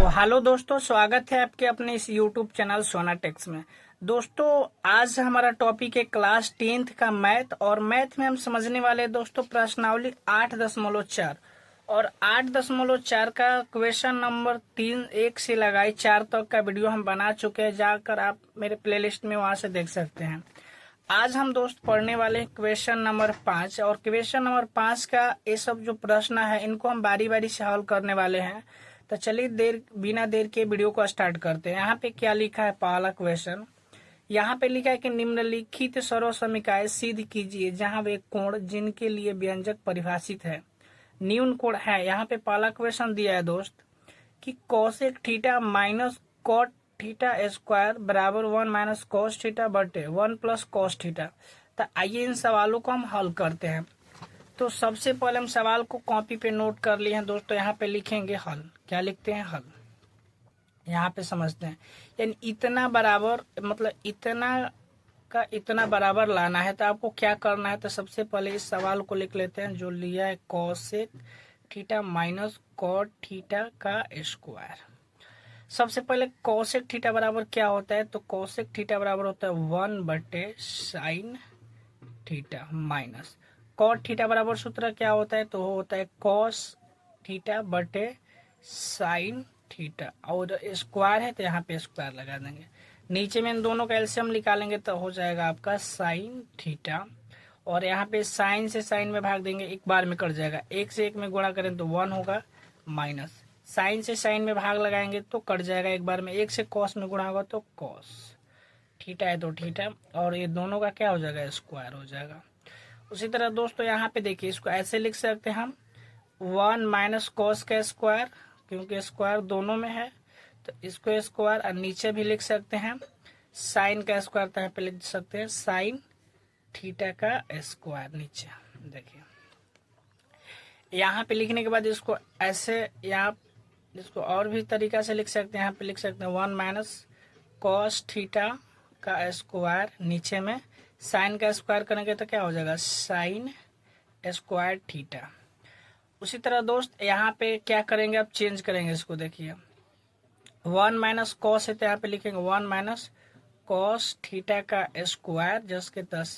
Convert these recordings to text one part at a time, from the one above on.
Hello दोस्तों, स्वागत है आपके अपने इस यूट्यूब चैनल सोना टेक्स में। दोस्तों, आज हमारा टॉपिक है क्लास 10th का मैथ। और मैथ में हम समझने वाले हैं दोस्तों प्रश्नावली 8.4 और 8.4 का क्वेश्चन नंबर 3 1 से लगाई 4 तक का वीडियो हम बना चुके हैं। जाकर आप मेरे प्लेलिस्ट में वहां से देख सकते हैं। आज हम दोस्त पढ़ने वाले हैं क्वेश्चन नंबर 5 और क्वेश्चन नंबर 5 का ये सब जो प्रश्न है इनको हम बारी बारी से हल करने वाले हैं। तो चलिए बिना देर के वीडियो को स्टार्ट करते हैं। यहाँ पे क्या लिखा है, पहला क्वेश्चन यहाँ पे लिखा है कि निम्नलिखित सर्व समीकरण सिद्ध कीजिए जहाँ वे कोण जिनके लिए व्यंजक परिभाषित है न्यून कोण है। यहाँ पे पहला क्वेश्चन दिया है दोस्त कि cosec theta minus cot theta square बराबर 1 माइनस कॉस थीटा बटे 1 प्लस कॉस थीटा। तो आइए इन सवालों को हम हल करते हैं। तो सबसे पहले हम सवाल को कॉपी पे नोट कर लिए हैं दोस्तों। यहाँ पे लिखेंगे हल। क्या लिखते हैं? हल। यहाँ पे समझते हैं, यानी इतना बराबर मतलब इतना का इतना बराबर लाना है। तो आपको क्या करना है, तो सबसे पहले इस सवाल को लिख लेते हैं जो लिया है cosec theta minus cot theta का स्क्वायर। सबसे पहले कोसेक थीटा बराबर क्या होता है, तो कोसेक थीटा बराबर होता है 1 बटे sine theta minus cot theta बराबर सूत्र क्या होता है, तो होता है कॉस थीटा बटे साइन थीटा और स्क्वायर है तो यहाँ पे स्क्वायर लगा देंगे। नीचे में इन दोनों का एलसीएम निकालेंगे तो हो जाएगा आपका साइन थीटा और यहाँ पे साइन से साइन में भाग देंगे, एक बार में कट जाएगा। एक से एक में गुणा करें तो 1 होगा माइनस साइन से साइन में भाग लगाएंगे तो कट जाएगा एक बार में। एक से कॉस में गुणा होगा तो कॉस थीटा है तो थीटा और ये दोनों का क्या हो जाएगा, स्क्वायर हो जाएगा। उसी तरह दोस्तों यहाँ पे देखिए इसको ऐसे लिख सकते हैं हम 1 माइनस कॉस का स्क्वायर, क्योंकि स्क्वायर दोनों में है तो इसको स्क्वायर। और नीचे भी लिख सकते हैं साइन का स्क्वायर, तो यहाँ पे लिख सकते हैं साइन थीटा का स्क्वायर। नीचे देखिए यहाँ पे लिखने के बाद इसको ऐसे यहाँ इसको और भी तरीका से लिख सकते हैं। यहाँ पे लिख सकते हैं 1 माइनस कॉस थीटा का स्क्वायर, नीचे में साइन का स्क्वायर करेंगे तो क्या हो जाएगा, साइन स्क्वायर थीटा। उसी तरह दोस्त यहाँ पे क्या करेंगे, अब चेंज करेंगे इसको। देखिए 1 माइनस कॉस है तो यहाँ पे लिखेंगे 1 माइनस कॉस थीटा का स्क्वायर जिसके 10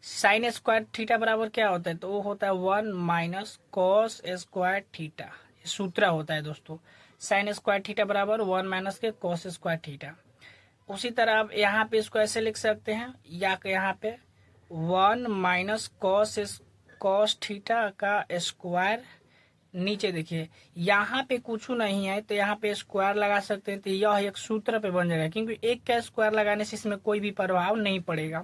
साइन स्क्वायर थीटा बराबर क्या होता है, तो वो होता है 1 माइनस कॉस स्क्वायर थीटा। ये सूत्र होता है दोस्तों, साइन स्क्वायर थीटा बराबर 1 माइनस के कॉस स्क्वायर थीटा। उसी तरह आप यहाँ पे इसको ऐसे लिख सकते हैं, या यहाँ पे 1 माइनस कॉस थीटा का स्क्वायर। नीचे देखिए यहाँ पे कुछ नहीं है तो यहाँ पे स्क्वायर लगा सकते हैं, तो यह एक सूत्र पे बन जाएगा क्योंकि एक का स्क्वायर लगाने से इसमें कोई भी प्रभाव नहीं पड़ेगा।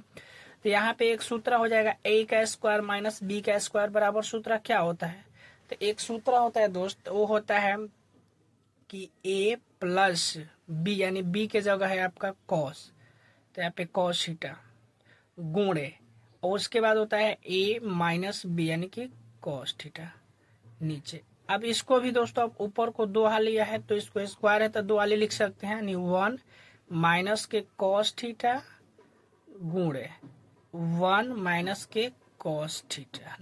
तो यहाँ पे एक सूत्र हो जाएगा a का स्क्वायर माइनस b का स्क्वायर बराबर सूत्र क्या होता है, तो एक सूत्र होता है दोस्त, वो होता है कि a प्लस b, यानी b के जगह है आपका cos, तो यहाँ पे cos थीटा गुणे और उसके बाद होता है a माइनस b यानी कि cos थीटा नीचे। अब इसको भी दोस्तों अब ऊपर को 2 हाल लिया है तो इसको स्क्वायर है तो 2 हाली लिख सकते हैं, यानी 1 माइनस के cos थीटा गुणे 1 माइनस के cos थीटा।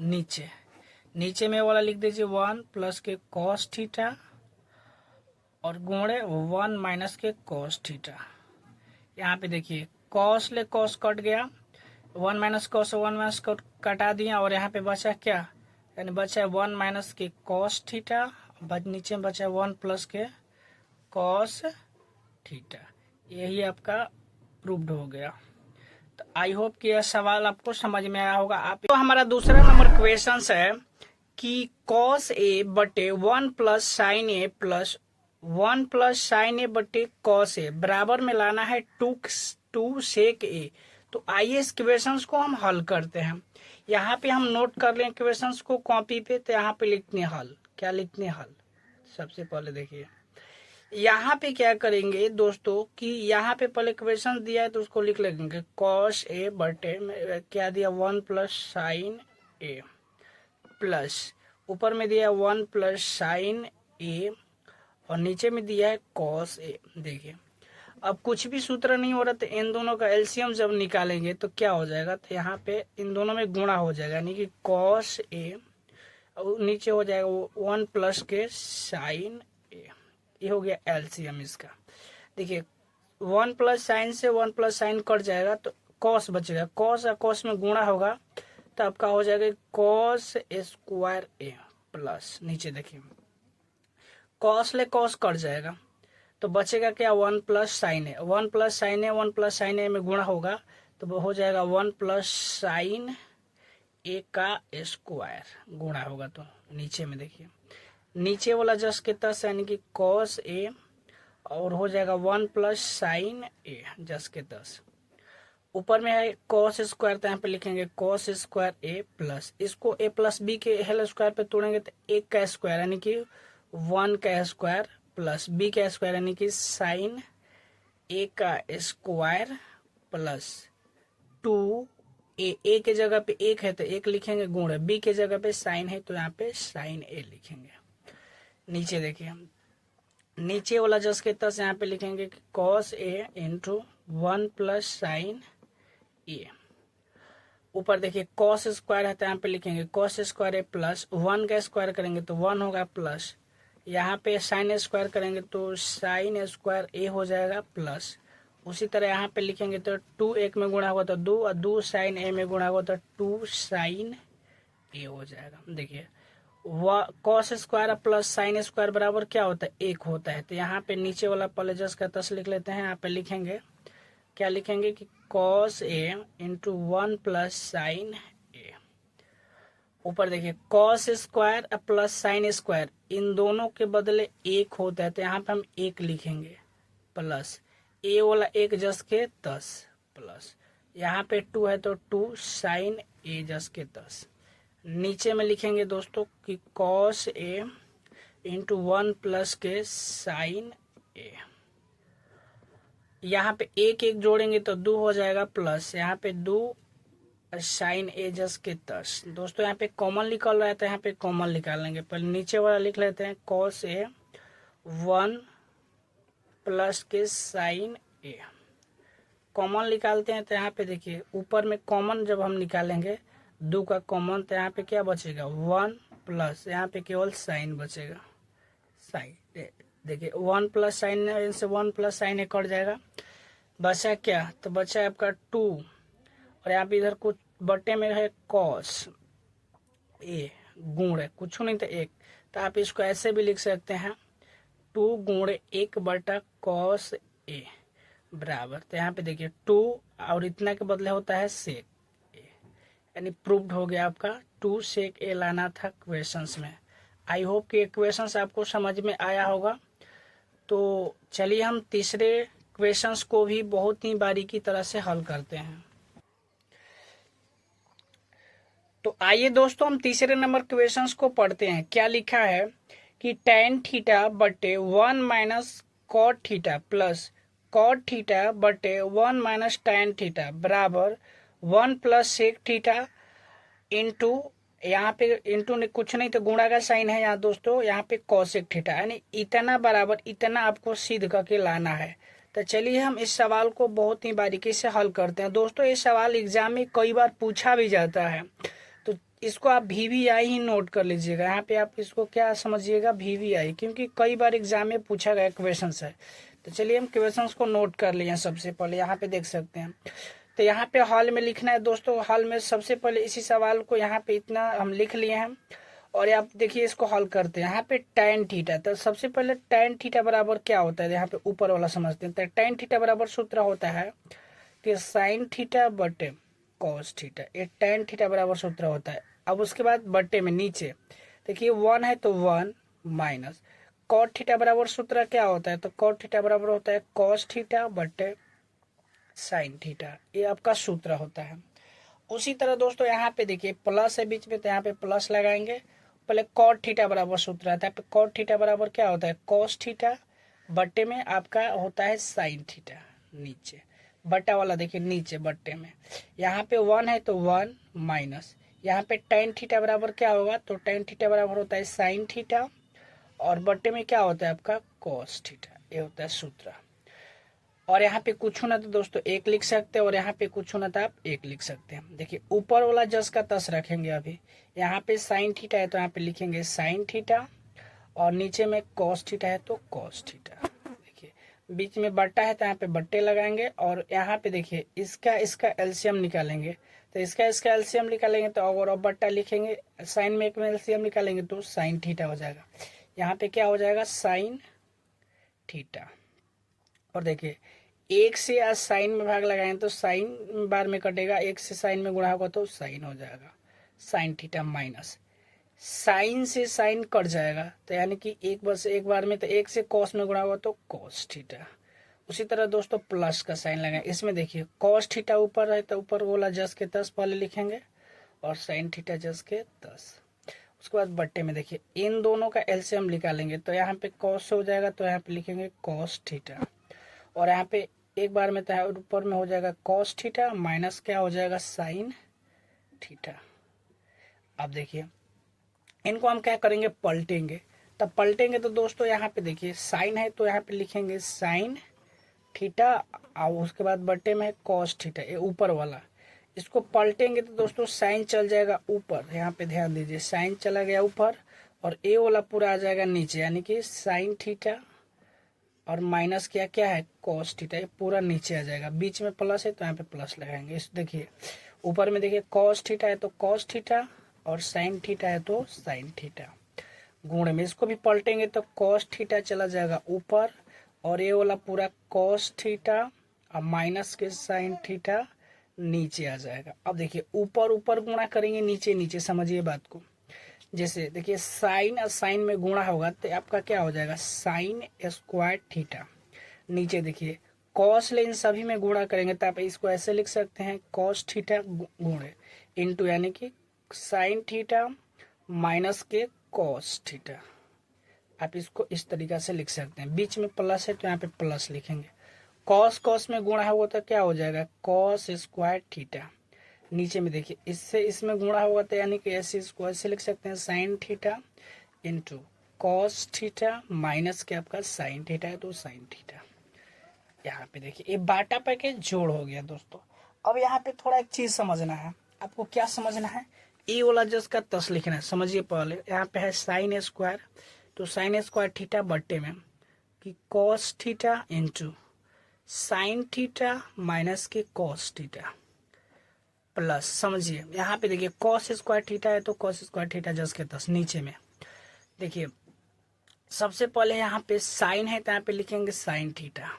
नीचे में वाला लिख दीजिए 1 प्लस के cos थीटा और गुणे 1 माइनस के cos थीटा। यहाँ पे देखिए cos ले cos कट गया, 1 माइनस cos 1 माइनस कटा दिया और यहाँ पे बचा क्या, यानी बचा 1 माइनस के cos थीटा, नीचे में बचा 1 प्लस के cos थीटा। यही आपका प्रूव्ड हो गया। तो आई होप कि यह सवाल आपको समझ में आया होगा। आप तो हमारा दूसरा नंबर क्वेश्चन है कि cos a बटे 1 plus sine a plus 1 plus sine ए बटे cos a बराबर में लाना है 2 सेक a। तो आइए इस क्वेश्चन को हम हल करते हैं। यहाँ पे हम नोट कर लें क्वेश्चंस को कॉपी पे, तो यहाँ पे लिखते हैं हल। क्या लिखते हैं? हल। सबसे पहले देखिए यहाँ पे क्या करेंगे दोस्तों कि यहाँ पे पहले क्वेश्चन दिया है तो उसको लिख लेंगे cos a बटे में क्या दिया 1 प्लस साइन a प्लस ऊपर में दिया 1 प्लस साइन a और नीचे में दिया है cos a। देखिए अब कुछ भी सूत्र नहीं हो रहा तो इन दोनों का एलसीएम जब निकालेंगे तो क्या हो जाएगा, तो यहाँ पे इन दोनों में गुणा हो जाएगा, यानी कि cos a और नीचे हो जाएगा 1 प्लस के साइन a। ये हो गया एलसीएम इसका। देखिए 1 प्लस साइन से 1 प्लस साइन कट जाएगा तो कॉस बचेगा, कॉस और कॉस में गुणा होगा तो आपका हो जाएगा कॉस स्क्वायर ए प्लस, नीचे देखिए कॉस ले कॉस कट जाएगा तो बचेगा क्या 1 प्लस साइन ए, 1 प्लस साइन ए 1 प्लस साइन ए में गुणा होगा तो वो हो जाएगा 1 प्लस साइन ए का स्क्वायर गुणा होगा तो नीचे में देखिए नीचे वाला जस्ट के तस यानी कि कॉस ए और हो जाएगा 1 प्लस साइन ए जस्ट के तस। ऊपर में है कॉस स्क्वायर तो यहाँ पे लिखेंगे कॉस स्क्वायर ए प्लस, इसको ए प्लस बी के होल स्क्वायर पे तोड़ेंगे तो एक का स्क्वायर यानी कि 1 का स्क्वायर प्लस बी का स्क्वायर यानी कि साइन ए का स्क्वायर प्लस 2 ए के जगह पे एक है तो एक लिखेंगे गुण, बी के जगह पे साइन है तो यहाँ पे साइन ए लिखेंगे। नीचे देखिए नीचे वाला जस के तस यहाँ पे लिखेंगे cos A into 1 plus sine A. ऊपर देखिए कॉस स्क्वायर है तो यहाँ पे लिखेंगे कॉस स्क्वायर ए प्लस 1 का स्क्वायर करेंगे तो 1 होगा प्लस, यहाँ पे साइन स्क्वायर करेंगे तो साइन स्क्वायर ए हो जाएगा प्लस, उसी तरह यहाँ पे लिखेंगे तो 2 एक में गुणा होगा तो 2 और 2 साइन ए में गुणा होगा तो 2 साइन ए हो जाएगा। देखिए cos square plus sine square बराबर क्या होता है 1 होता है तो यहाँ पे नीचे वाला पहले जस का तस लिख लेते हैं। यहाँ पे लिखेंगे क्या लिखेंगे कि cos A into 1 plus sine A. ऊपर देखिए cos square plus sine square इन दोनों के बदले 1 होता है तो यहाँ पे हम 1 लिखेंगे प्लस ए वाला 1 जस के 10 प्लस यहाँ पे 2 है तो 2 साइन ए जस के 10। नीचे में लिखेंगे दोस्तों कि कॉस ए इंटू 1 प्लस के साइन ए, यहाँ पे 1 1 जोड़ेंगे तो 2 हो जाएगा प्लस यहाँ पे 2 साइन ए जस के 10। दोस्तों यहाँ पे कॉमन निकल रहा है तो यहाँ पे कॉमन निकाल लेंगे, पहले नीचे वाला लिख लेते हैं कॉस ए 1 प्लस के साइन ए। कॉमन निकालते हैं तो यहाँ पे देखिए ऊपर में कॉमन जब हम निकालेंगे 2 का कॉमन तो यहाँ पे क्या बचेगा 1 प्लस यहाँ पे केवल साइन बचेगा, साइन देखिए 1 प्लस साइन से 1 प्लस साइन ए कट जाएगा, बचा क्या तो बचा आपका 2 और यहाँ पे इधर कुछ बटे में है कॉस ए गुण है कुछ नहीं तो 1 तो आप इसको ऐसे भी लिख सकते हैं 2 गुण 1 बटा कॉस ए बराबर, तो यहाँ पे देखिए 2 और इतना के बदले होता है सेक ए, यानी प्रूव्ड हो गया आपका 2 सेक ए लाना था क्वेश्चंस में। आई होप कि क्वेश्चंस आपको समझ में आया होगा। तो चलिए हम तीसरे क्वेश्चंस को भी बहुत ही बारीकी तरह से हल करते हैं। तो आइए दोस्तों हम तीसरे नंबर क्वेश्चंस को पढ़ते हैं। क्या लिखा है कि tan थीटा बटे 1 minus cot theta plus cot theta बटे 1 माइनस tan थीटा बराबर 1 प्लस सेक थीटा इंटू, यहाँ पे इंटू ने कुछ नहीं तो गुणा का साइन है यहाँ दोस्तों, यहाँ पे कॉसेक थीटा, यानी इतना बराबर इतना आपको सिद्ध करके लाना है। तो चलिए हम इस सवाल को बहुत ही बारीकी से हल करते हैं। दोस्तों ये सवाल एग्जाम में कई बार पूछा भी जाता है तो इसको आप VVI ही नोट कर लीजिएगा। यहाँ पे आप इसको क्या समझिएगा VVI, क्योंकि कई बार एग्जाम में पूछा गया क्वेश्चन है। तो चलिए हम क्वेश्चन को नोट कर लिए। सबसे पहले यहाँ पे देख सकते हैं तो यहाँ पे हॉल में लिखना है दोस्तों। हॉल में सबसे पहले इसी सवाल को यहाँ पे इतना हम लिख लिए हैं और आप देखिए इसको हल करते हैं। यहाँ पे tan थीटा, तो सबसे पहले tan थीटा बराबर क्या होता है यहाँ पे ऊपर वाला समझते हैं। तो tan थीटा बराबर सूत्र होता है कि साइन थीटा बटे कॉस थीटा, ये tan थीटा बराबर सूत्र होता है। अब उसके बाद बटे में नीचे देखिए 1 है तो 1 माइनस कॉट थीटा बराबर सूत्र क्या होता है तो कॉट थीटा बराबर होता है कॉस थीटा बटे साइन थीटा, ये आपका सूत्र होता है। उसी तरह दोस्तों यहाँ पे देखिए प्लस है बीच में तो यहाँ पे प्लस लगाएंगे। पहले कॉट थीटा बराबर सूत्र आता है, कॉट थीटा बराबर क्या होता है कॉस थीटा बटे में आपका होता है साइन थीटा, नीचे बटा वाला देखिए नीचे बटे में यहाँ पे 1 है तो 1 माइनस यहाँ पे tan थीटा बराबर क्या होगा तो tan थीटा बराबर होता है साइन थीटा और बटे में क्या होता है आपका कॉस थीटा, ये होता है सूत्र। और यहाँ पे कुछ ना तो दोस्तों 1 लिख सकते हैं और यहाँ पे कुछ ना तो आप 1 लिख सकते हैं। देखिए ऊपर वाला जस का तस रखेंगे। अभी यहाँ पे साइन थीटा है तो यहाँ पे लिखेंगे साइन थीटा और नीचे में कॉस थीटा है तो कॉस थीटा। देखिए बीच में बट्टा है तो यहाँ पे बट्टे लगाएंगे और यहाँ पे देखिए इसका एलसीएम निकालेंगे, तो इसका एलसीएम निकालेंगे तो अगर अब बट्टा लिखेंगे साइन में एक में एलसीएम निकालेंगे तो साइन थीटा हो जाएगा। यहाँ पे क्या हो जाएगा साइन थीटा। और देखिए एक से आज साइन में भाग लगाएं तो साइन बार में कटेगा, एक से साइन में गुणा होगा तो साइन हो जाएगा साइन थीटा माइनस साइन से साइन कट जाएगा तो यानी कि एक बार में तो एक से कॉस में गुणा होगा तो कॉस थीटा। उसी तरह दोस्तों प्लस का साइन लगाएं, इसमें देखिए कॉस थीटा ऊपर है तो ऊपर वाला जस के 10 पहले लिखेंगे और साइन थीटा जस के 10। उसके बाद बट्टे में देखिए इन दोनों का एलसीएम निकालेंगे तो यहाँ पे कॉस हो जाएगा तो यहाँ पे लिखेंगे कॉस थीटा और यहाँ पे एक बार में तो ऊपर में हो जाएगा कॉस थीटा माइनस क्या हो जाएगा साइन थीटा। अब देखिए इनको हम क्या करेंगे पलटेंगे, तब पलटेंगे तो दोस्तों यहाँ पे देखिए साइन है तो यहाँ पे लिखेंगे साइन थीटा और उसके बाद बट्टे में है कॉस थीटा, ये ऊपर वाला। इसको पलटेंगे तो दोस्तों साइन चल जाएगा ऊपर, यहाँ पे ध्यान दीजिए साइन चला गया ऊपर और ए वाला पूरा आ जाएगा नीचे, यानी कि साइन थीटा और माइनस क्या है कॉस थीटा, ये पूरा नीचे आ जाएगा। बीच में प्लस है तो यहाँ पे प्लस लगाएंगे। इस देखिए ऊपर में देखिए कॉस थीटा है तो कॉस थीटा और साइन थीटा है तो साइन थीटा गुण में। इसको भी पलटेंगे तो कॉस थीटा चला जाएगा ऊपर और ये वाला पूरा कॉस थीटा और माइनस के साइन थीटा नीचे आ जाएगा। अब देखिए ऊपर ऊपर गुणा करेंगे नीचे नीचे, समझिए बात को। जैसे देखिए साइन और साइन में गुणा होगा तो आपका क्या हो जाएगा साइन स्क्वायर थीटा। नीचे देखिए कॉस ले इन सभी में गुणा करेंगे तो आप इसको ऐसे लिख सकते हैं कॉस थीटा गुणे इंटू यानी कि साइन थीटा माइनस के कॉस थीटा। आप इसको इस तरीका से लिख सकते हैं। बीच में प्लस है तो यहाँ पे प्लस लिखेंगे। कॉस कॉस में गुणा होगा तो क्या हो जाएगा कॉस स्क्वायर थीटा। नीचे में देखिए इससे इसमें गुणा होगा तो यानी कि ऐसे इसको ऐसे लिख सकते हैं sine theta into cos theta minus के आपका साइन थीटा है तो साइन थीटा। यहाँ पे देखिए ये बाटा पे के जोड़ हो गया दोस्तों। अब यहाँ पे थोड़ा एक चीज समझना है आपको। क्या समझना है, ए वाला जिसका 10 लिखना है। समझिए पहले यहाँ पे है साइन स्क्वायर तो साइन स्क्वायर थीटा बट्टे में कि cos theta into sine theta minus के कॉस थीटा प्लस, समझिए यहाँ पे देखिए कॉस स्क्वायर थीटा है तो कॉस स्क्वायर थीटा जस के 10। नीचे में देखिए सबसे पहले यहाँ पे साइन है तो यहाँ पे लिखेंगे साइन थीटा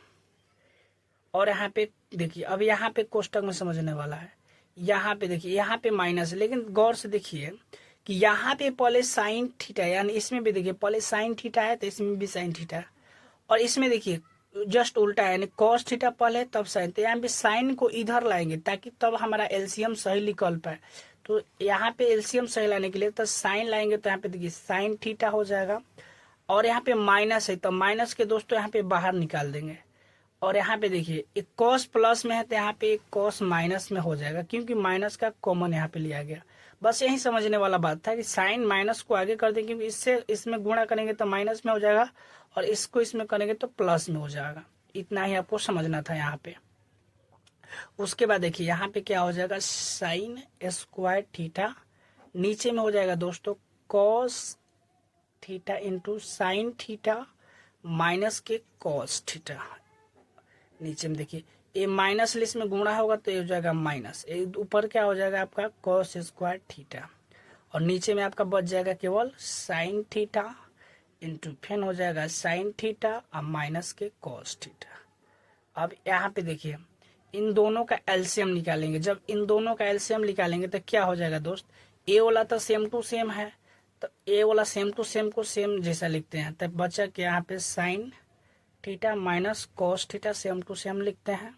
और यहाँ पे देखिए अब यहाँ पे कोष्टक में समझने वाला है। यहाँ पे देखिए यहाँ पे माइनस, लेकिन गौर से देखिए कि यहाँ पे पहले साइन थीटा यानी इसमें भी देखिए पहले साइन थीटा है तो इसमें भी साइन थीटा है और इसमें देखिए जस्ट उल्टा है यानी कॉस थीटा पहले तब साइन। तो यहाँ पे साइन को इधर लाएंगे ताकि तब हमारा एलसीएम सही निकल पाए। तो यहाँ पे एलसीएम सही लाने के लिए तो साइन लाएंगे तो यहाँ पे देखिए साइन थीटा हो जाएगा और यहाँ पे माइनस है तो माइनस के दोस्तों यहाँ पे बाहर निकाल देंगे और यहाँ पे देखिए एक कॉस प्लस में है तो यहाँ पे एक कॉस माइनस में हो जाएगा क्योंकि माइनस का कॉमन यहाँ पे लिया गया। बस यही समझने वाला बात था कि साइन माइनस को आगे कर देंगे क्योंकि इससे इसमें गुणा करेंगे तो माइनस में हो जाएगा और इसको इसमें करेंगे तो प्लस में हो जाएगा। इतना ही आपको समझना था यहाँ पे। उसके बाद देखिए यहाँ पे क्या हो जाएगा साइन स्क्वायर थीटा, नीचे में हो जाएगा दोस्तों cos theta into sine theta minus के कॉस थीटा। नीचे में देखिए ये माइनस लिस्ट में गुणा होगा तो ये हो जाएगा माइनस, ऊपर क्या हो जाएगा आपका कॉस स्क्वायर थीटा और नीचे में आपका बच जाएगा केवल साइन थीटा इंटू फिर हो जाएगा साइन थीटा और माइनस के कॉस थीटा। अब यहाँ पे देखिए इन दोनों का एलसीएम निकालेंगे। जब इन दोनों का एलसीएम निकालेंगे तो क्या हो जाएगा दोस्त, ए वाला तो सेम टू सेम है तो ए वाला सेम टू सेम को सेम जैसा लिखते हैं तब बचा कि यहाँ पे sine theta minus cos theta same to same लिखते हैं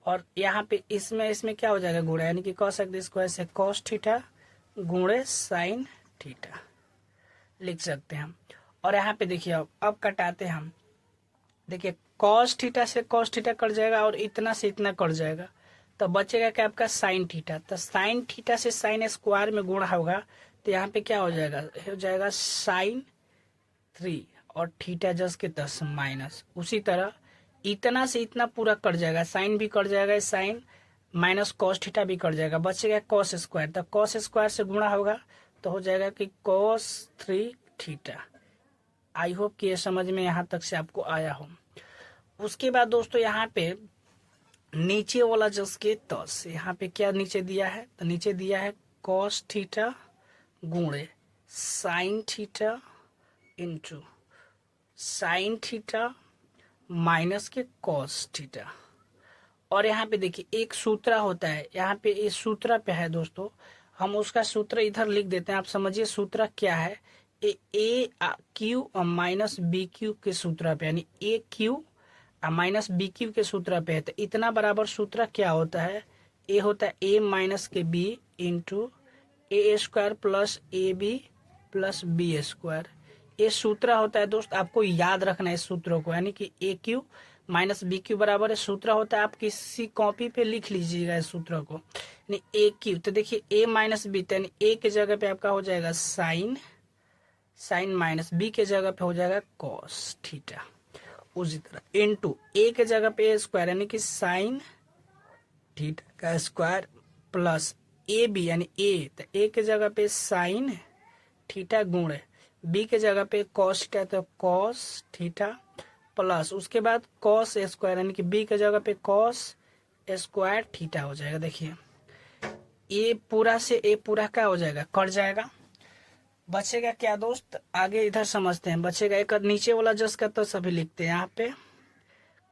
और यहाँ पे इसमें क्या हो जाएगा गुणा, यानी कि कह सकते इसको ऐसे कॉस थीटा गुणे साइन थीटा लिख सकते हैं। और यहाँ पे देखिए अब कटाते हम, देखिए कॉस थीटा से कॉस थीटा कट जाएगा और इतना से इतना कट जाएगा तो बचेगा क्या आपका साइन थीटा। तो साइन थीटा से साइन स्क्वायर में गुणा होगा तो यहाँ पे क्या हो जाएगा साइन 3 और थीटा जस के 10 माइनस। उसी तरह इतना से इतना पूरा कट जाएगा, साइन भी कट जाएगा, साइन माइनस कॉस थीटा भी कट जाएगा, बचेगा कॉस स्क्वायर। तो कॉस स्क्वायर से गुणा होगा तो हो जाएगा कि कॉस 3 थीटा आई होप कि ये समझ में यहाँ तक से आपको आया हो। उसके बाद दोस्तों यहाँ पे नीचे वाला जिसके 10, यहाँ पे क्या नीचे दिया है, तो नीचे दिया है कॉस थीटा गुणे sine theta into sine theta minus के कॉस थीटा। और यहाँ पे देखिए एक सूत्र होता है, यहाँ पे इस सूत्र पे है दोस्तों, हम उसका सूत्र इधर लिख देते हैं। आप समझिए सूत्र क्या है, ए क्यू माइनस बी क्यू के सूत्र पे, यानी ए क्यू माइनस बी क्यू के सूत्र पे है। तो इतना बराबर सूत्र क्या होता है, ए होता है ए माइनस के b into a square plus a b plus b square. ये सूत्र होता है दोस्त, आपको याद रखना है इस सूत्रों को, यानी कि ए क्यू माइनस बी क्यू बराबर है सूत्र होता है। आप किसी कॉपी पे लिख लीजिएगा इस सूत्र को, यानी ए क्यू। तो देखिए ए माइनस बी, यानी ए के जगह पे आपका हो जाएगा साइन, साइन माइनस बी के जगह पे हो जाएगा कॉस थीटा। उसी तरह इनटू ए के जगह पे ए स्क्वायर, यानी कि साइन थीटा का स्क्वायर प्लस ए बी, यानी ए, तो ए के जगह पे साइन थीटा गुणे बी के जगह पे कॉस थीटा, तो कॉस थीटा प्लस उसके बाद कॉस स्क्वायर, यानी कि बी के जगह पे कॉस स्क्वायर थीटा हो जाएगा। देखिए ए पूरा से ए पूरा क्या हो जाएगा, कट जाएगा। बचेगा क्या दोस्त, आगे इधर समझते हैं। बचेगा एक नीचे वाला जस का तो सभी लिखते हैं। यहाँ पे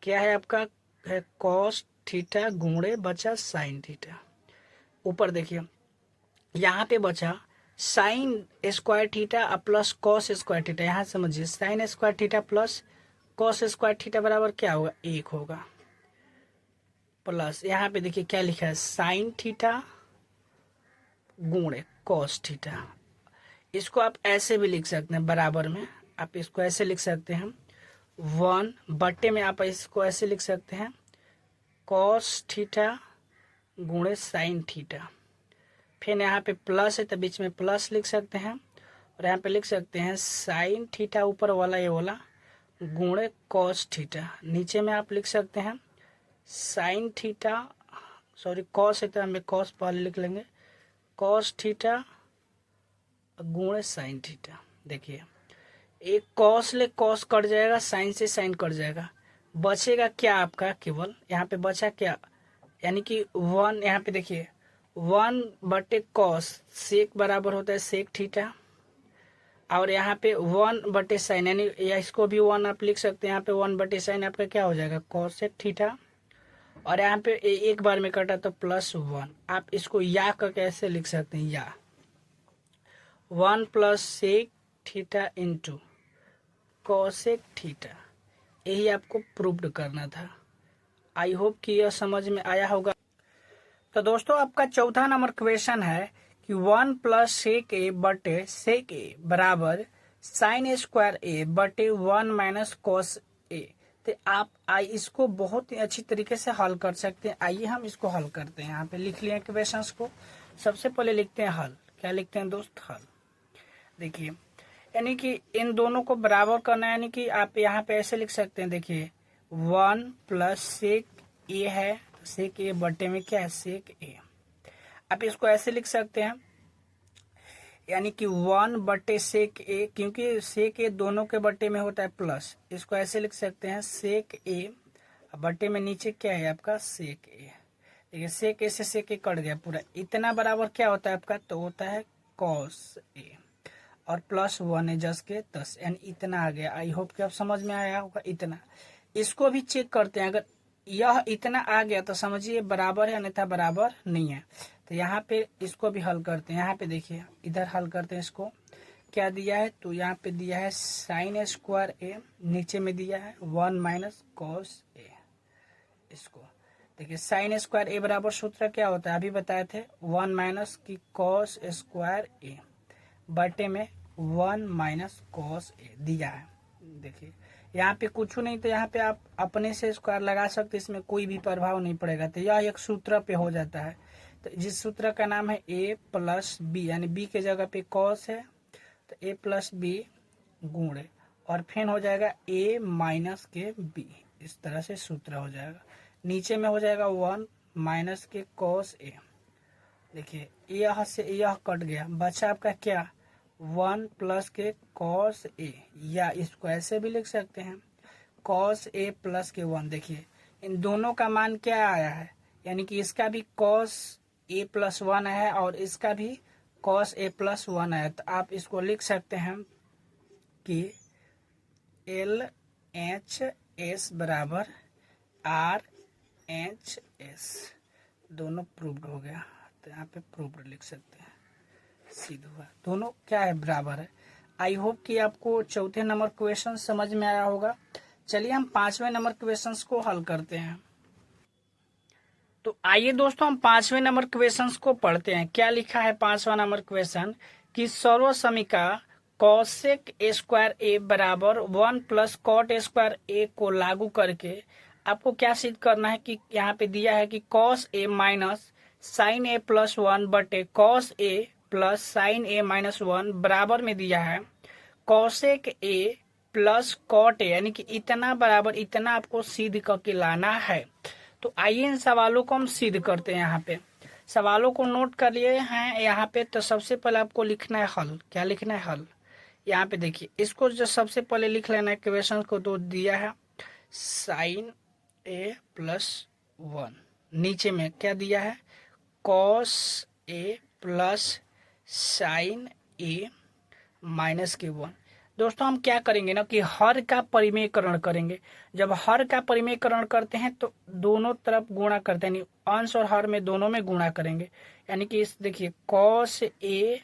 क्या है आपका, है कॉस थीटा गुणे बचा साइन थीटा। ऊपर देखिए यहाँ पे बचा sine square theta plus cos square theta. यहाँ समझिए sine square theta plus cos square theta बराबर क्या होगा, 1 होगा। प्लस यहाँ पे देखिए क्या लिखा है, साइन थीटा गुणे कॉस थीटा। इसको आप ऐसे भी लिख सकते हैं बराबर में, आप इसको ऐसे लिख सकते हैं 1 बट्टे में, आप इसको ऐसे लिख सकते हैं कॉस थीटा गुणे साइन थीटा। फिर यहाँ पे प्लस है तो बीच में प्लस लिख सकते हैं, और यहाँ पे लिख सकते हैं साइन थीटा ऊपर वाला ये वाला गुणे कॉस थीटा। नीचे में आप लिख सकते हैं साइन थीटा, सॉरी कॉस है तो हमें कॉस पहले लिख लेंगे, कॉस थीटा गुणे साइन थीटा। देखिए एक कॉस ले कॉस कट जाएगा, साइन से साइन कट जाएगा, बचेगा क्या आपका, केवल यहाँ पे बचा क्या, यानी कि 1, यहाँ पे देखिए 1 बटे कॉस सेक बराबर होता है सेक थीटा, और यहाँ पे 1 बटे साइन, यानी या इसको भी 1 आप लिख सकते हैं। यहाँ पे 1 बटे साइन आपका क्या हो जाएगा, कॉस सेक थीटा, और यहाँ पे एक बार में कटा तो +1। आप इसको या का कैसे लिख सकते हैं, या 1 plus sec theta into cosec theta. यही आपको प्रूव्ड करना था। आई होप कि यह समझ में आया होगा। तो दोस्तों आपका चौथा नंबर क्वेश्चन है कि 1 प्लस सेक ए बटे सेक ए बराबर साइन स्क्वायर ए बटे 1 माइनस कॉस ए। तो आप इसको बहुत ही अच्छी तरीके से हल कर सकते हैं। आइए हम इसको हल करते हैं। यहाँ पे लिख लिए क्वेश्चंस को। सबसे पहले लिखते हैं हल। क्या लिखते हैं दोस्त, हल। देखिए यानी कि इन दोनों को बराबर करना है, यानी कि आप यहाँ पे ऐसे लिख सकते हैं। देखिए 1 प्लस सेक ए है, सेक ए बटे में क्या है, सेक ए। आप इसको ऐसे लिख सकते हैं, यानी कि 1 बटे सेक ए, क्योंकि सेक ए दोनों के बटे में होता है प्लस। इसको ऐसे लिख सकते हैं सेक ए बटे में नीचे क्या है आपका, सेक ए। देखिए सेक ए से सेक ए कट गया पूरा। इतना बराबर क्या होता है आपका, तो होता है कॉस ए, और +1 है जस के 10, यानी इतना आ गया। आई होप कि आप समझ में आया होगा इतना। इसको भी चेक करते हैं, अगर यह इतना आ गया तो समझिए बराबर है, अन्यथा बराबर नहीं है। तो यहाँ पे इसको भी हल करते हैं। यहाँ पे देखिए इधर हल करते हैं। इसको क्या दिया है, तो यहाँ पे दिया है साइन स्क्वायर ए, नीचे में दिया है 1 माइनस कॉस ए। इसको देखिए साइन स्क्वायर ए बराबर सूत्र क्या होता है, अभी बताए थे 1 माइनस की कॉस स्क्वायर ए बटे में 1 माइनस कॉस ए दिया है। देखिए यहाँ पे कुछ नहीं, तो यहाँ पे आप अपने से स्क्वायर लगा सकते, इसमें कोई भी प्रभाव नहीं पड़ेगा। तो यह एक सूत्र पे हो जाता है। तो जिस सूत्र का नाम है a प्लस बी, यानी b के जगह पे कॉस है तो a प्लस बी गुणे, और फिर हो जाएगा a माइनस के b। इस तरह से सूत्र हो जाएगा। नीचे में हो जाएगा 1 माइनस के कॉस ए। देखिए यह से यह कट गया, बचा आपका क्या 1 प्लस के कॉस ए, या इसको ऐसे भी लिख सकते हैं कॉस ए प्लस के 1। देखिए इन दोनों का मान क्या आया है, यानी कि इसका भी कॉस ए प्लस 1 है और इसका भी कॉस ए प्लस 1 है। तो आप इसको लिख सकते हैं कि एल एच एस बराबर आर एच एस, दोनों प्रूव्ड हो गया। तो यहाँ पे प्रूव्ड लिख सकते हैं, सिद्ध हुआ, दोनों क्या है बराबर है। आई होप कि आपको चौथे नंबर क्वेश्चन समझ में आया होगा। चलिए हम 5वें नंबर क्वेश्चन को हल करते हैं। तो आइए दोस्तों हम 5वें नंबर क्वेश्चन को पढ़ते हैं। क्या लिखा है 5वां नंबर क्वेश्चन कि सर्व समीका कॉसेक ए स्क्वायर ए बराबर 1 प्लस कॉट ए स्क्वायर ए को लागू करके आपको क्या सिद्ध करना है कि यहाँ पे दिया है कि cos a minus sine a plus 1 बटे cos a plus sine a minus 1 बराबर में दिया है cosec a plus cot a, यानी कि इतना बराबर इतना आपको सिद्ध करके लाना है। तो आइए इन सवालों को हम सिद्ध करते हैं। यहाँ पे सवालों को नोट कर लिए हैं यहाँ पे। तो सबसे पहले आपको लिखना है हल। क्या लिखना है हल, यहाँ पे देखिए इसको जो सबसे पहले लिख लेना है क्वेश्चन को। तो दिया है साइन ए प्लस 1, नीचे में क्या दिया है cos a plus sine a minus के 1। दोस्तों हम क्या करेंगे ना कि हर का परिमेयकरण करेंगे। जब हर का परिमेयकरण करते हैं तो दोनों तरफ गुणा करते हैं, यानी अंश और हर में दोनों में गुणा करेंगे। यानी कि इस देखिए कॉस ए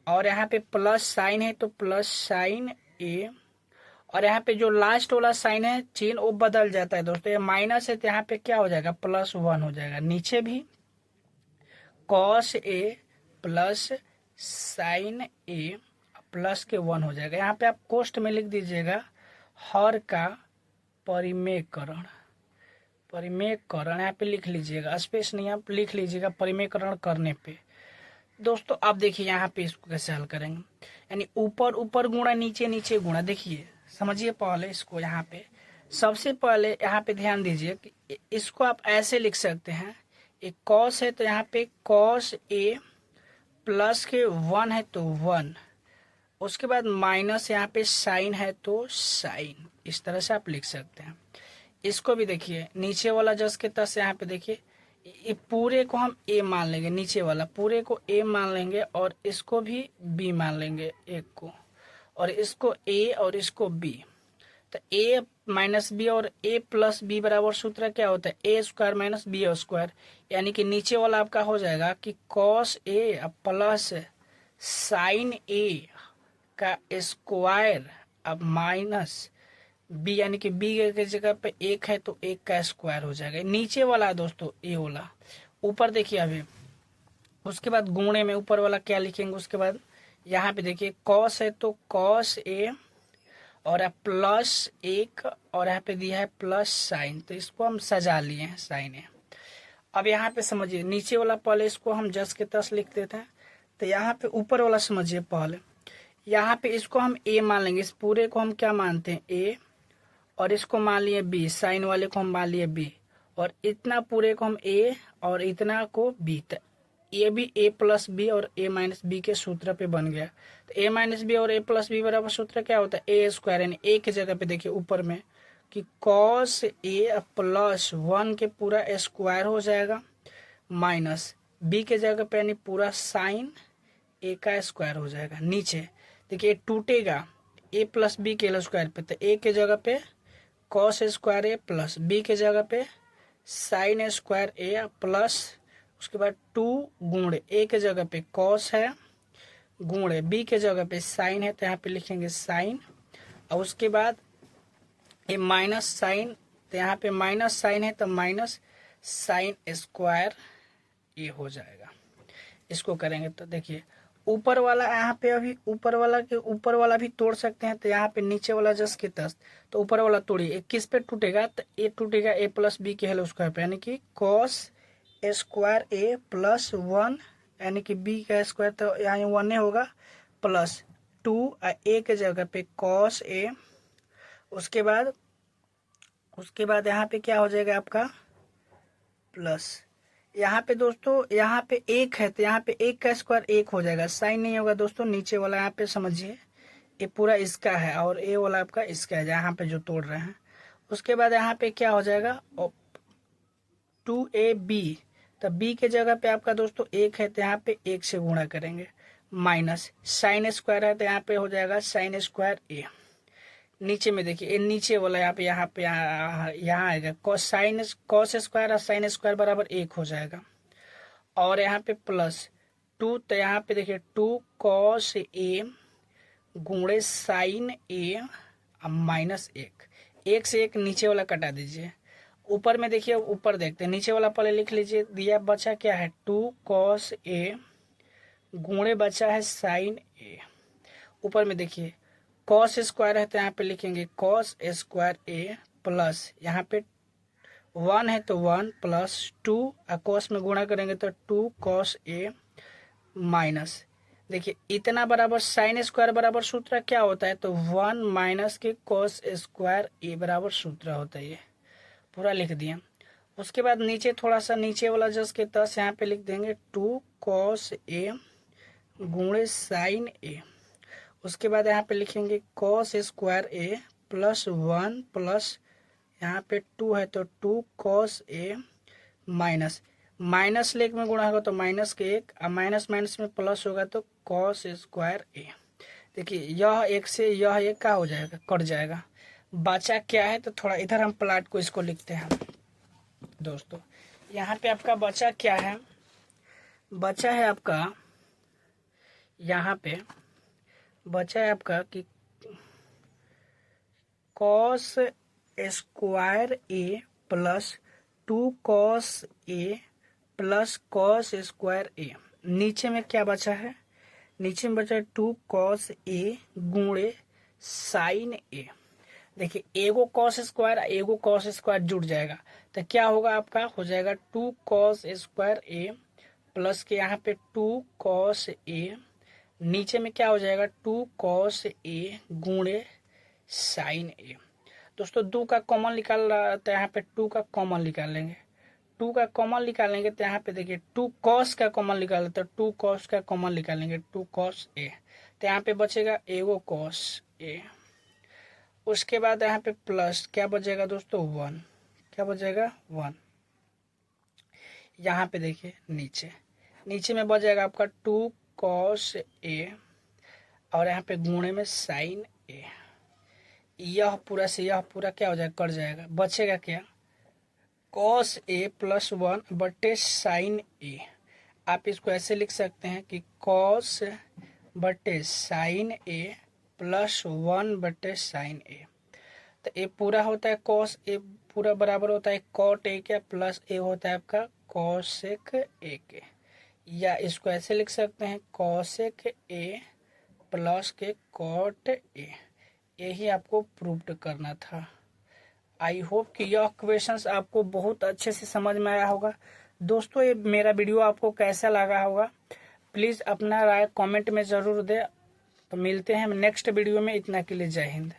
और यहाँ पे प्लस साइन है तो प्लस साइन ए, और यहाँ पे जो लास्ट वाला साइन है चिन्ह वो बदल जाता है दोस्तों, ये माइनस है तो यहाँ पे क्या हो जाएगा प्लस 1 हो जाएगा। नीचे भी cos a plus sine a plus के 1 हो जाएगा। यहाँ पे आप कोष्ठ में लिख दीजिएगा हर का परिमेयकरण। परिमेयकरण यहाँ पे लिख लीजिएगा, स्पेस नहीं आप लिख लीजिएगा परिमेयकरण करने पे। दोस्तों आप देखिए यहाँ पे इसको कैसे हल करेंगे, यानी ऊपर ऊपर गुणा नीचे नीचे गुणा। देखिए समझिए पहले इसको, यहाँ पे सबसे पहले यहाँ पे ध्यान दीजिए कि इसको आप ऐसे लिख सकते हैं, एक कॉस है तो यहाँ पे कॉस ए प्लस के 1 है तो 1, उसके बाद माइनस यहाँ पे साइन है तो साइन, इस तरह से आप लिख सकते हैं। इसको भी देखिए नीचे वाला जस के तस यहाँ पे देखिए ये पूरे को हम ए मान लेंगे, नीचे वाला पूरे को ए मान लेंगे और इसको भी बी मान लेंगे एक को, और इसको ए और इसको बी। तो ए माइनस बी और ए प्लस बी बराबर सूत्र क्या होता है ए स्क्वायर माइनस बी स्क्वायर, यानी कि नीचे वाला आपका हो जाएगा कि कॉस ए प्लस साइन ए का स्क्वायर अब माइनस बी, यानी कि बी के जगह पे 1 है तो 1 का स्क्वायर हो जाएगा। नीचे वाला दोस्तों ए वाला, ऊपर देखिए अभी उसके बाद गुणे में ऊपर वाला क्या लिखेंगे, उसके बाद यहाँ पे देखिए कॉस है तो कॉस ए और प्लस 1 और यहाँ पे दिया है प्लस साइन, तो इसको हम सजा लिए हैं साइन है। अब यहाँ पे समझिए नीचे वाला पहले इसको हम जस के तस लिख देते हैं। तो यहाँ पे ऊपर वाला समझिए पहले, यहाँ पे इसको हम ए मान लेंगे, इस पूरे को हम क्या मानते हैं ए, और इसको मान लिए बी, साइन वाले को हम मान लिए बी, और इतना पूरे को हम ए और इतना को बी। ये भी ए प्लस बी और ए माइनस बी के सूत्र पे बन गया। तो ए माइनस बी और ए प्लस बी बराबर सूत्र क्या होता है ए स्क्वायर, यानी ए की जगह पे देखिए ऊपर में कि कॉस ए प्लस 1 के पूरा स्क्वायर हो जाएगा माइनस बी के जगह पे यानी पूरा साइन ए का स्क्वायर हो जाएगा। नीचे देखिए टूटेगा ए प्लस बी के स्क्वायर पे, तो ए के जगह पे कॉस स्क्वायर ए प्लस बी के जगह पे साइन स्क्वायर ए प्लस उसके बाद 2 गुणे ए के जगह पे कॉस है गुणे बी के जगह पे साइन है तो यहाँ पे लिखेंगे साइन, और उसके बाद ये माइनस साइन, तो यहाँ पे माइनस साइन है तो माइनस साइन स्क्वायर ये हो जाएगा। इसको करेंगे तो देखिए ऊपर वाला यहाँ पे अभी ऊपर वाला के ऊपर वाला भी तोड़ सकते हैं, तो यहाँ पे नीचे वाला जस के तस, तो ऊपर वाला तोड़िए किस पे टूटेगा, तो ए टूटेगा ए प्लस बी के होल स्क्वायर पे, यानी कि कॉस स्क्वायर ए प्लस 1, यानी कि बी का स्क्वायर तो यहाँ 1 होगा प्लस 2 ए के जगह पे कॉस ए, उसके बाद यहाँ पे क्या हो जाएगा आपका प्लस यहाँ पे दोस्तों यहाँ पे एक है तो यहाँ पे एक का स्क्वायर एक हो जाएगा, साइन नहीं होगा दोस्तों। नीचे वाला यहाँ पे समझिए ये पूरा इसका है और ए वाला आपका इसका है यहाँ पे जो तोड़ रहे हैं। उसके बाद यहाँ पे क्या हो जाएगा 2ab, तो b के जगह पे आपका दोस्तों एक है तो यहाँ पे एक से गुणा करेंगे, माइनस साइन स्क्वायर है तो यहाँ पे हो जाएगा साइन स्क्वायर ए। नीचे में देखिए ये नीचे वाला यहाँ पे यहाँ आएगा कॉस स्क्वायर और साइन स्क्वायर बराबर एक हो जाएगा। और यहाँ पे प्लस 2, तो यहाँ पे देखिए 2 कॉस ए गुणे साइन ए माइनस एक से एक नीचे वाला कटा दीजिए। ऊपर में देखिए ऊपर देखते हैं, नीचे वाला पहले लिख लीजिए। दिया बचा क्या है 2 कॉस ए गुणे बचा है साइन ए। ऊपर में देखिए कॉस स्क्वायर है तो यहाँ पे लिखेंगे कॉस स्क्वायर ए प्लस यहाँ पे 1 है तो 1 प्लस 2 और कॉस में गुणा करेंगे तो 2 कॉस ए माइनस देखिए इतना बराबर साइन स्क्वायर बराबर सूत्र क्या होता है तो 1 माइनस के कॉस स्क्वायर ए बराबर सूत्र होता है। ये पूरा लिख दिया। उसके बाद नीचे थोड़ा सा नीचे वाला जस के तस यहाँ पे लिख देंगे 2 कॉस ए गुणे साइन ए। उसके बाद यहाँ पे लिखेंगे कॉस स्क्वायर ए प्लस 1 प्लस यहाँ पे 2 है तो 2 कॉस ए माइनस लेख में गुणा होगा तो माइनस के एक, और माइनस माइनस में प्लस होगा तो कॉस स्क्वायर ए। देखिए यह एक से यह एक का हो जाएगा, कट जाएगा। बचा क्या है तो थोड़ा इधर हम प्लाट को इसको लिखते हैं दोस्तों। यहाँ पे आपका बचा क्या है, बचा है आपका यहाँ पे बचा है आपका कि cos square A plus 2 cos a plus cos square ए। नीचे में क्या बचा है, नीचे में बचा है 2 कॉस ए गुणे साइन ए। देखिए एगो कॉस स्क्वायर जुड़ जाएगा तो क्या होगा आपका हो जाएगा 2 कॉस स्क्वायर ए प्लस के यहाँ पे 2 कॉस ए, नीचे में क्या हो जाएगा 2 कॉस ए गुणे साइन ए। दोस्तों 2 का कॉमन निकाल रहा तो यहाँ पे 2 का कॉमन निकाल लेंगे। 2 का कॉमन निकालेंगे तो यहाँ पे देखिए 2 कॉस का कॉमन निकाल तो 2 कॉस का कॉमन निकालेंगे 2 कॉस ए, तो यहाँ पे बचेगा एगो कॉस ए। उसके बाद यहाँ पे प्लस क्या बचेगा दोस्तों 1, क्या बचेगा 1। यहाँ पे देखिए नीचे में बच जाएगा आपका 2 कॉस ए और यहाँ पे गुणे में साइन ए। यह पूरा से यह पूरा क्या हो जाएगा, कट जाएगा। बचेगा क्या कॉस ए प्लस 1 बटे साइन ए। आप इसको ऐसे लिख सकते हैं कि कॉस बटे साइन ए प्लस 1 बटे साइन ए। तो ए पूरा होता है कॉस ए पूरा बराबर होता है कॉट ए के प्लस ए होता है आपका कॉसेक ए के, या इसको ऐसे लिख सकते हैं कॉसेक ए प्लस के कॉट ए। यही आपको प्रूव करना था। आई होप कि यह क्वेश्चंस आपको बहुत अच्छे से समझ में आया होगा। दोस्तों ये मेरा वीडियो आपको कैसा लगा होगा प्लीज़ अपना राय कमेंट में ज़रूर दें। तो मिलते हैं नेक्स्ट वीडियो में, इतना के लिए जय हिंद।